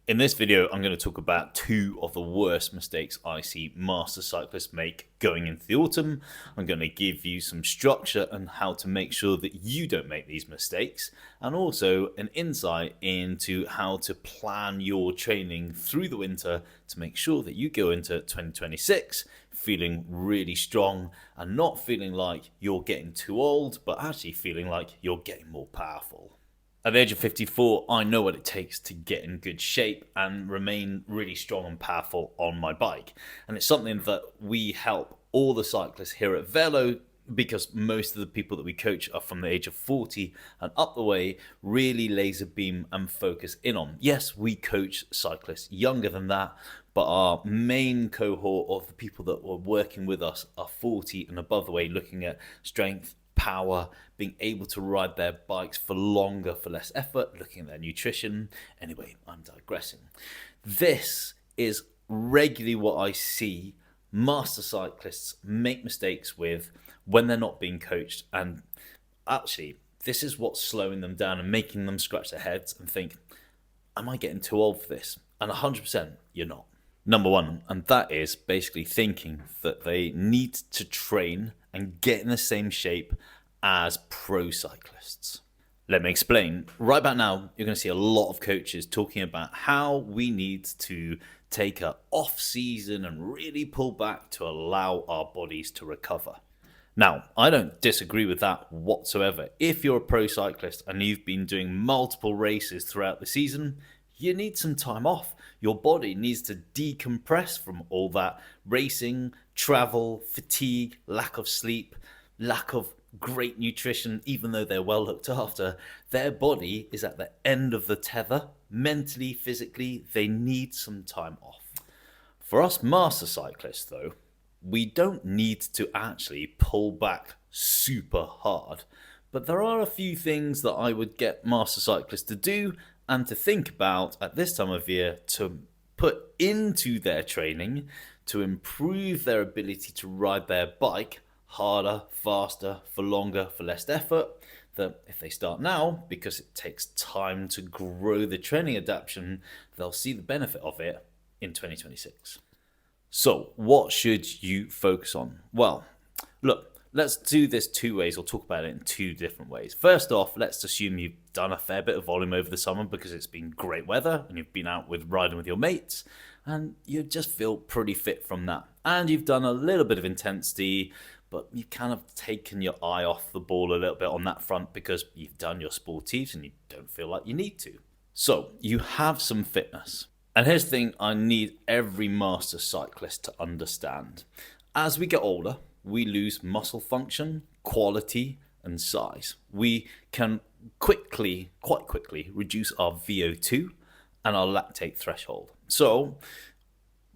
In this video, I'm going to talk about two of the worst mistakes I see master cyclists make going into the autumn. I'm going to give you some structure on how to make sure that you don't make these mistakes, and also an insight into how to plan your training through the winter to make sure that you go into 2026 feeling really strong and not feeling like you're getting too old, but actually feeling like you're getting more powerful. At the age of 54, I know what it takes to get in good shape and remain really strong and powerful on my bike. And it's something that we help all the cyclists here at Velo, because most of the people that we coach are from the age of 40 and up the way, really laser beam and focus in on. Yes, we coach cyclists younger than that, but our main cohort of the people that were working with us are 40 and above the way, looking at strength, power, being able to ride their bikes for longer, for less effort, looking at their nutrition. Anyway, I'm digressing. This is regularly what I see master cyclists make mistakes with when they're not being coached. And actually, this is what's slowing them down and making them scratch their heads and think, am I getting too old for this? And 100% you're not. Number one, and that is basically thinking that they need to train and get in the same shape as pro cyclists. Let me explain. Right about now, you're going to see a lot of coaches talking about how we need to take an off season and really pull back to allow our bodies to recover. Now, I don't disagree with that whatsoever. If you're a pro cyclist and you've been doing multiple races throughout the season, you need some time off. Your body needs to decompress from all that racing, travel, fatigue, lack of sleep, lack of great nutrition. Even though they're well looked after, their body is at the end of the tether. Mentally, physically, they need some time off. For us master cyclists, though, we don't need to actually pull back super hard. But there are a few things that I would get master cyclists to do and to think about at this time of year to put into their training to improve their ability to ride their bike harder, faster, for longer, for less effort. That if they start now, because it takes time to grow the training adaptation, they'll see the benefit of it in 2026. So what should you focus on? Well, look, let's do this two ways, or talk about it in two different ways. First off, let's assume you've done a fair bit of volume over the summer because it's been great weather and you've been out riding with your mates and you just feel pretty fit from that. And you've done a little bit of intensity, but you've kind of taken your eye off the ball a little bit on that front because you've done your sportives and you don't feel like you need to. So you have some fitness. And here's the thing I need every master cyclist to understand. As we get older, we lose muscle function, quality, and size. We can quite quickly reduce our VO2 and our lactate threshold. So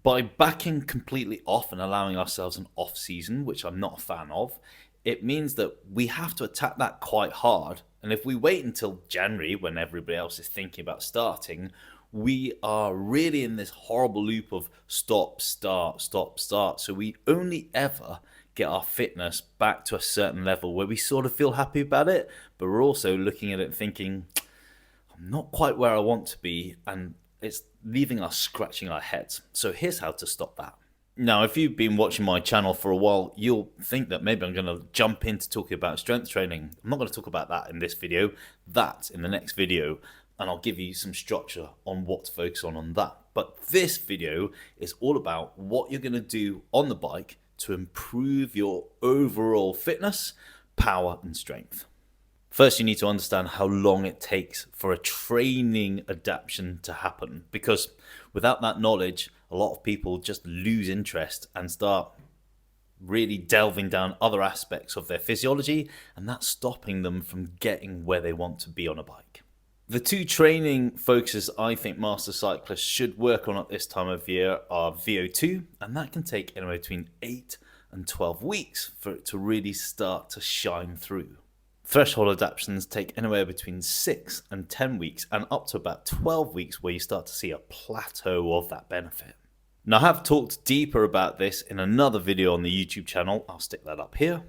by backing completely off and allowing ourselves an off season, which I'm not a fan of, it means that we have to attack that quite hard. And if we wait until January, when everybody else is thinking about starting, we are really in this horrible loop of stop, start, stop, start. So we only ever get our fitness back to a certain level where we sort of feel happy about it, but we're also looking at it thinking, I'm not quite where I want to be, and it's leaving us scratching our heads. So here's how to stop that. Now, if you've been watching my channel for a while, you'll think that maybe I'm going to jump into talking about strength training. I'm not going to talk about that in this video. That's in the next video, and I'll give you some structure on what to focus on that. But this video is all about what you're going to do on the bike to improve your overall fitness, power, and strength. First, you need to understand how long it takes for a training adaptation to happen, because without that knowledge, a lot of people just lose interest and start really delving down other aspects of their physiology, and that's stopping them from getting where they want to be on a bike. The two training focuses I think master cyclists should work on at this time of year are VO2, and that can take anywhere between 8 and 12 weeks for it to really start to shine through. Threshold adaptations take anywhere between 6 and 10 weeks and up to about 12 weeks where you start to see a plateau of that benefit. Now, I have talked deeper about this in another video on the YouTube channel. I'll stick that up here.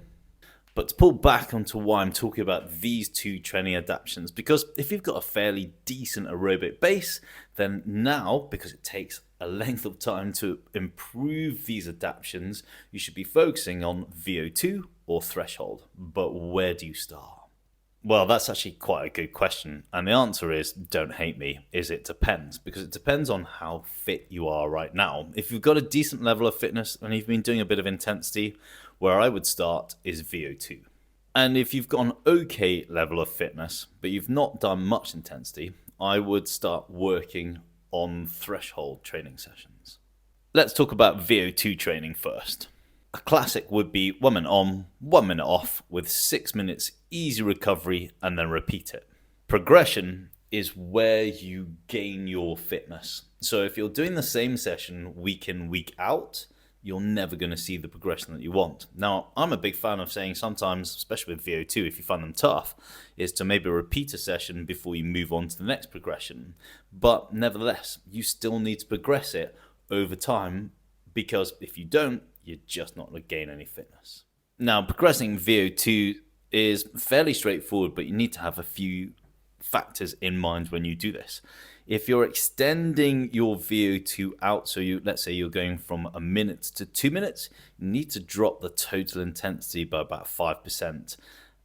But to pull back onto why I'm talking about these two training adaptations, because if you've got a fairly decent aerobic base, then now, because it takes a length of time to improve these adaptations, you should be focusing on VO2 or threshold. But where do you start? Well, that's actually quite a good question. And the answer is, don't hate me, is it depends. Because it depends on how fit you are right now. If you've got a decent level of fitness and you've been doing a bit of intensity, where I would start is VO2. And if you've got an okay level of fitness, but you've not done much intensity, I would start working on threshold training sessions. Let's talk about VO2 training first. A classic would be 1 minute on, 1 minute off with 6 minutes easy recovery and then repeat it. Progression is where you gain your fitness. So if you're doing the same session week in, week out, you're never going to see the progression that you want. Now, I'm a big fan of saying sometimes, especially with VO2, if you find them tough, is to maybe repeat a session before you move on to the next progression. But nevertheless, you still need to progress it over time, because if you don't, you're just not going to gain any fitness. Now, progressing VO2 is fairly straightforward, but you need to have a few factors in mind when you do this. If you're extending your VO2 out, so let's say you're going from a minute to 2 minutes, you need to drop the total intensity by about 5%.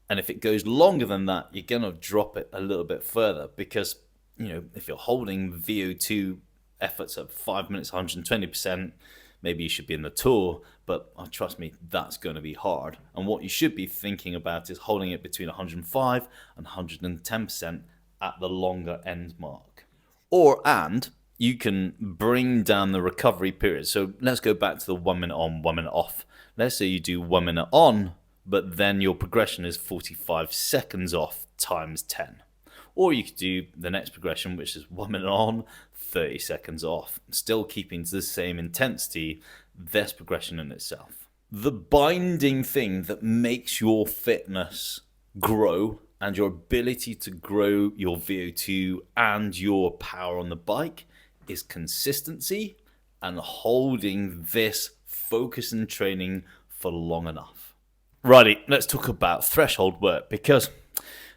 And if it goes longer than that, you're going to drop it a little bit further, because if you're holding VO2 efforts at 5 minutes, 120%, maybe you should be in the tour, but trust me, that's going to be hard. And what you should be thinking about is holding it between 105 and 110% at the longer end mark. And you can bring down the recovery period. So let's go back to the 1 minute on, 1 minute off. Let's say you do 1 minute on, but then your progression is 45 seconds off times 10. Or you could do the next progression, which is 1 minute on, 30 seconds off, still keeping to the same intensity. That's progression in itself. The binding thing that makes your fitness grow and your ability to grow your VO2 and your power on the bike is consistency and holding this focus and training for long enough. Righty, let's talk about threshold work, because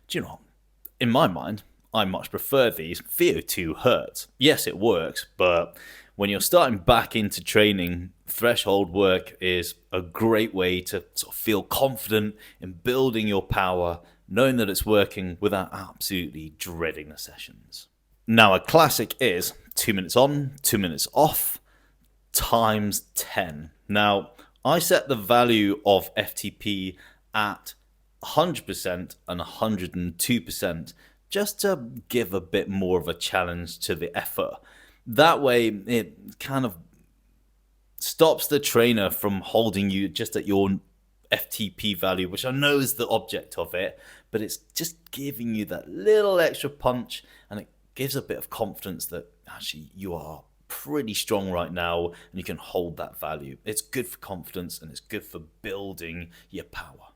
do you know what? In my mind, I much prefer these. VO2 hurts. Yes, it works, but when you're starting back into training, threshold work is a great way to sort of feel confident in building your power, knowing that it's working without absolutely dreading the sessions. Now, a classic is 2 minutes on, 2 minutes off, times 10. Now, I set the value of FTP at 100% and 102%, just to give a bit more of a challenge to the effort. That way, it kind of stops the trainer from holding you just at your FTP value, which I know is the object of it, but it's just giving you that little extra punch, and it gives a bit of confidence that actually you are pretty strong right now and you can hold that value. It's good for confidence and it's good for building your power.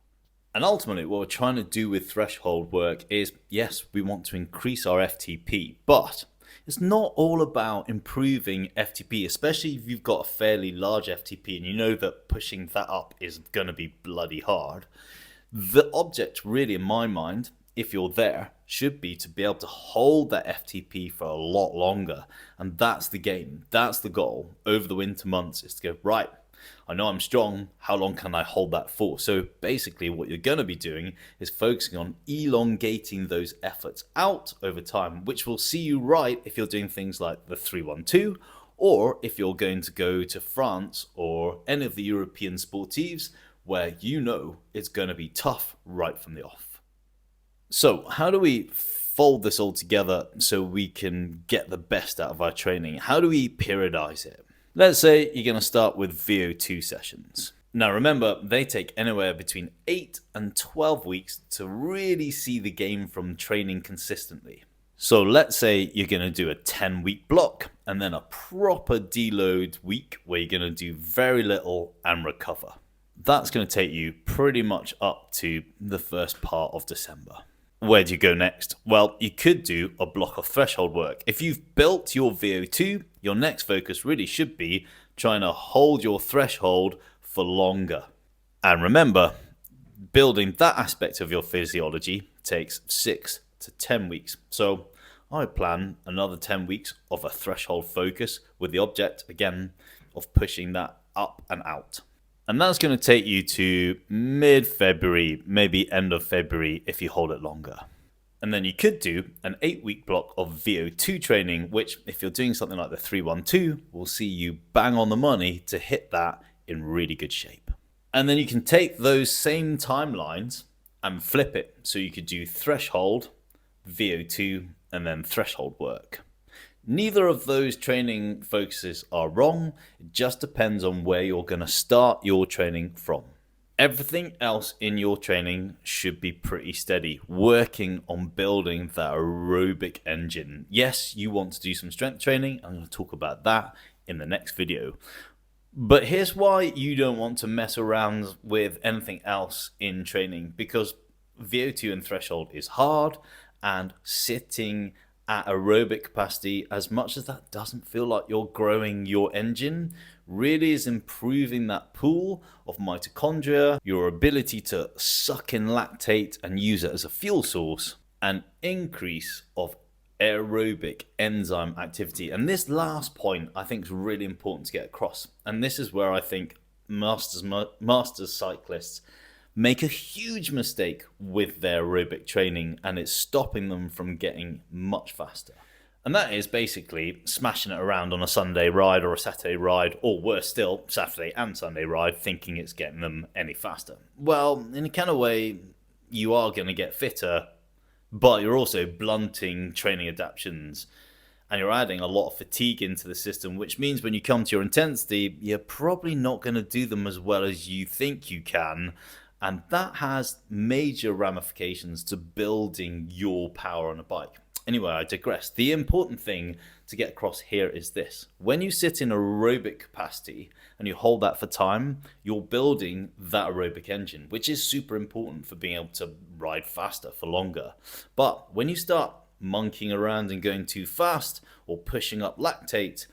And ultimately, what we're trying to do with threshold work is, yes, we want to increase our FTP, but it's not all about improving FTP, especially if you've got a fairly large FTP and you know that pushing that up is going to be bloody hard. The object really, in my mind, if you're there, should be to be able to hold that FTP for a lot longer. And that's the game. That's the goal over the winter months, is to go, right, I know I'm strong, how long can I hold that for? So basically what you're going to be doing is focusing on elongating those efforts out over time, which will see you right if you're doing things like the 3-1-2, or if you're going to go to France or any of the European sportives where you know it's going to be tough right from the off. So how do we fold this all together so we can get the best out of our training? How do we periodize it? Let's say you're going to start with VO2 sessions. Now remember, they take anywhere between 8 and 12 weeks to really see the game from training consistently. So let's say you're going to do a 10-week block and then a proper deload week where you're going to do very little and recover. That's going to take you pretty much up to the first part of December. Where do you go next? Well, you could do a block of threshold work. If you've built your VO2, your next focus really should be trying to hold your threshold for longer. And remember, building that aspect of your physiology takes 6 to 10 weeks. So I plan another 10 weeks of a threshold focus with the object, again, of pushing that up and out. And that's going to take you to mid-February, maybe end of February if you hold it longer. And then you could do an 8-week block of VO2 training, which if you're doing something like the 312, will see you bang on the money to hit that in really good shape. And then you can take those same timelines and flip it. So you could do threshold, VO2, and then threshold work. Neither of those training focuses are wrong. It just depends on where you're going to start your training from. Everything else in your training should be pretty steady, working on building that aerobic engine. Yes, you want to do some strength training. I'm going to talk about that in the next video. But here's why you don't want to mess around with anything else in training, because VO2 and threshold is hard, and sitting at aerobic capacity, as much as that doesn't feel like you're growing your engine, really is improving that pool of mitochondria, your ability to suck in lactate and use it as a fuel source, and increase of aerobic enzyme activity. And this last point I think is really important to get across. And this is where I think masters cyclists make a huge mistake with their aerobic training, and it's stopping them from getting much faster. And that is basically smashing it around on a Sunday ride or a Saturday ride, or worse still, Saturday and Sunday ride, thinking it's getting them any faster. Well, in a kind of way, you are going to get fitter, but you're also blunting training adaptions, and you're adding a lot of fatigue into the system, which means when you come to your intensity, you're probably not going to do them as well as you think you can. And that has major ramifications to building your power on a bike. Anyway, I digress. The important thing to get across here is this. When you sit in aerobic capacity and you hold that for time, you're building that aerobic engine, which is super important for being able to ride faster for longer. But when you start monkeying around and going too fast, or pushing up lactate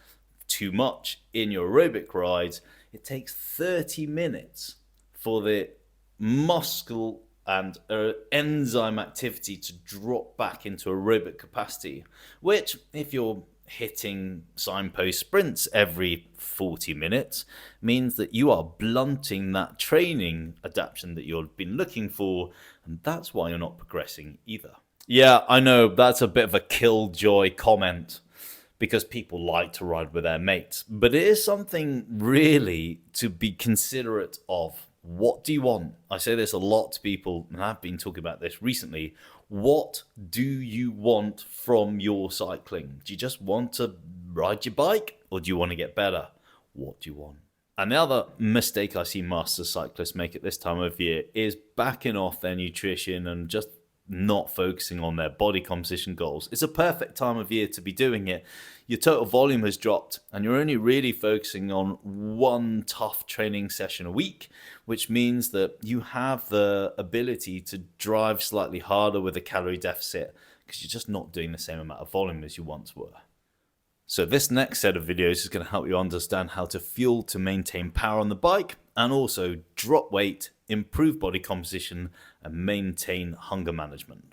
too much in your aerobic rides, it takes 30 minutes for the muscle and enzyme activity to drop back into aerobic capacity, which, if you're hitting signpost sprints every 40 minutes, means that you are blunting that training adaptation that you've been looking for, and that's why you're not progressing either. Yeah, I know that's a bit of a killjoy comment, because people like to ride with their mates, but it is something really to be considerate of. What do you want? I say this a lot to people, and I've been talking about this recently. What do you want from your cycling? Do you just want to ride your bike, or do you want to get better? What do you want? And the other mistake I see master cyclists make at this time of year is backing off their nutrition and just not focusing on their body composition goals. It's a perfect time of year to be doing it. Your total volume has dropped, and you're only really focusing on one tough training session a week, which means that you have the ability to drive slightly harder with a calorie deficit, because you're just not doing the same amount of volume as you once were. So this next set of videos is going to help you understand how to fuel to maintain power on the bike, and also drop weight, improve body composition, and maintain hunger management.